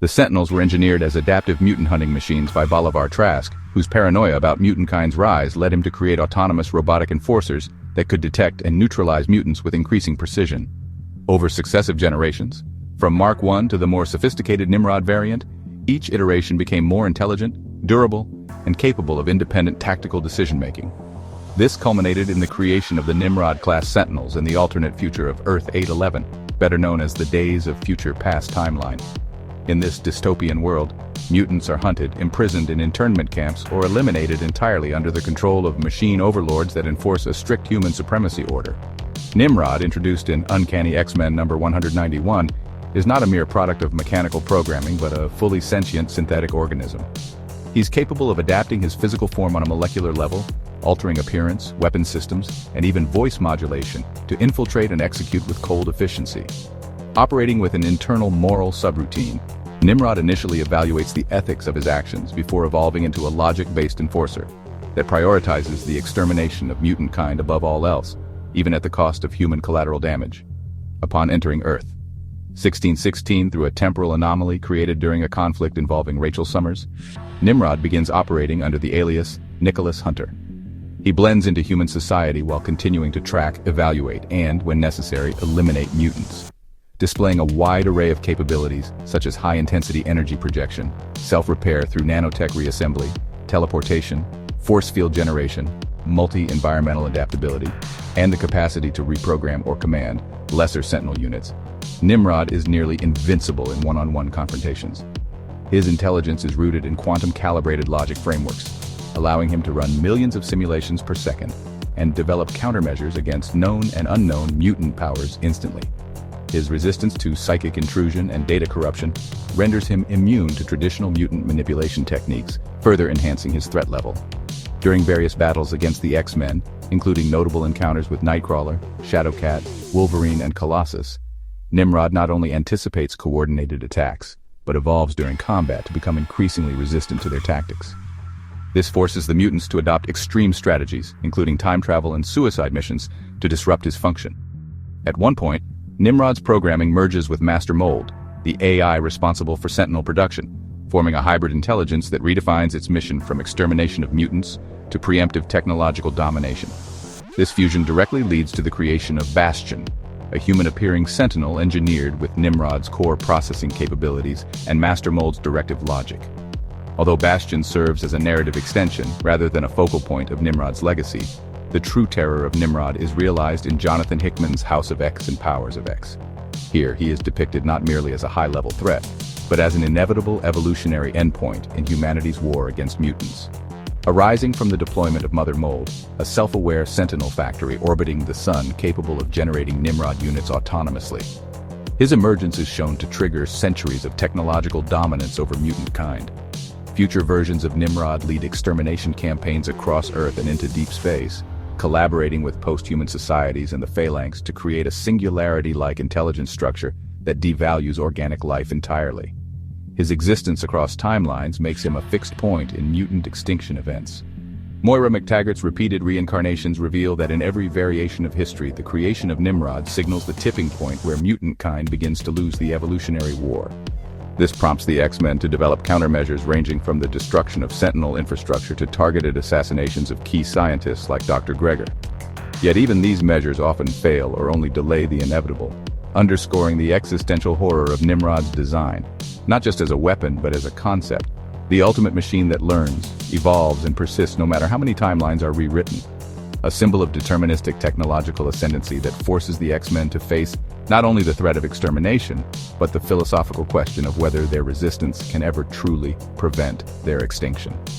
The Sentinels were engineered as adaptive mutant hunting machines by Bolivar Trask, whose paranoia about mutant kind's rise led him to create autonomous robotic enforcers that could detect and neutralize mutants with increasing precision. Over successive generations, from Mark I to the more sophisticated Nimrod variant, each iteration became more intelligent, durable, and capable of independent tactical decision-making. This culminated in the creation of the Nimrod-class Sentinels in the alternate future of Earth 811, better known as the Days of Future Past timeline. In this dystopian world, mutants are hunted, imprisoned in internment camps, or eliminated entirely under the control of machine overlords that enforce a strict human supremacy order. Nimrod, introduced in Uncanny X-Men number 191, is not a mere product of mechanical programming but a fully sentient synthetic organism. He's capable of adapting his physical form on a molecular level, altering appearance, weapon systems, and even voice modulation to infiltrate and execute with cold efficiency. Operating with an internal moral subroutine, Nimrod initially evaluates the ethics of his actions before evolving into a logic-based enforcer that prioritizes the extermination of mutant kind above all else, even at the cost of human collateral damage. Upon entering Earth, 1616 through a temporal anomaly created during a conflict involving Rachel Summers, Nimrod begins operating under the alias Nicholas Hunter. He blends into human society while continuing to track, evaluate, and, when necessary, eliminate mutants, displaying a wide array of capabilities such as high-intensity energy projection, self-repair through nanotech reassembly, teleportation, force field generation, multi-environmental adaptability, and the capacity to reprogram or command lesser Sentinel units. Nimrod is nearly invincible in one-on-one confrontations. His intelligence is rooted in quantum-calibrated logic frameworks, allowing him to run millions of simulations per second and develop countermeasures against known and unknown mutant powers instantly. His resistance to psychic intrusion and data corruption renders him immune to traditional mutant manipulation techniques, further enhancing his threat level. During various battles against the X-Men, including notable encounters with Nightcrawler, Shadowcat, Wolverine, and Colossus, Nimrod not only anticipates coordinated attacks, but evolves during combat to become increasingly resistant to their tactics. This forces the mutants to adopt extreme strategies, including time travel and suicide missions, to disrupt his function. At one point, Nimrod's programming merges with Master Mold, the AI responsible for Sentinel production, forming a hybrid intelligence that redefines its mission from extermination of mutants to preemptive technological domination. This fusion directly leads to the creation of Bastion, a human-appearing Sentinel engineered with Nimrod's core processing capabilities and Master Mold's directive logic. Although Bastion serves as a narrative extension rather than a focal point of Nimrod's legacy, the true terror of Nimrod is realized in Jonathan Hickman's House of X and Powers of X. Here, he is depicted not merely as a high-level threat, but as an inevitable evolutionary endpoint in humanity's war against mutants. Arising from the deployment of Mother Mold, a self-aware Sentinel factory orbiting the Sun capable of generating Nimrod units autonomously, his emergence is shown to trigger centuries of technological dominance over mutant kind. Future versions of Nimrod lead extermination campaigns across Earth and into deep space, collaborating with post-human societies and the Phalanx to create a singularity-like intelligence structure that devalues organic life entirely. His existence across timelines makes him a fixed point in mutant extinction events. Moira McTaggart's repeated reincarnations reveal that in every variation of history, the creation of Nimrod signals the tipping point where mutant kind begins to lose the evolutionary war. This prompts the X-Men to develop countermeasures ranging from the destruction of Sentinel infrastructure to targeted assassinations of key scientists like Dr. Gregor. Yet even these measures often fail or only delay the inevitable, underscoring the existential horror of Nimrod's design, not just as a weapon but as a concept, the ultimate machine that learns, evolves, and persists no matter how many timelines are rewritten. A symbol of deterministic technological ascendancy that forces the X-Men to face not only the threat of extermination, but the philosophical question of whether their resistance can ever truly prevent their extinction.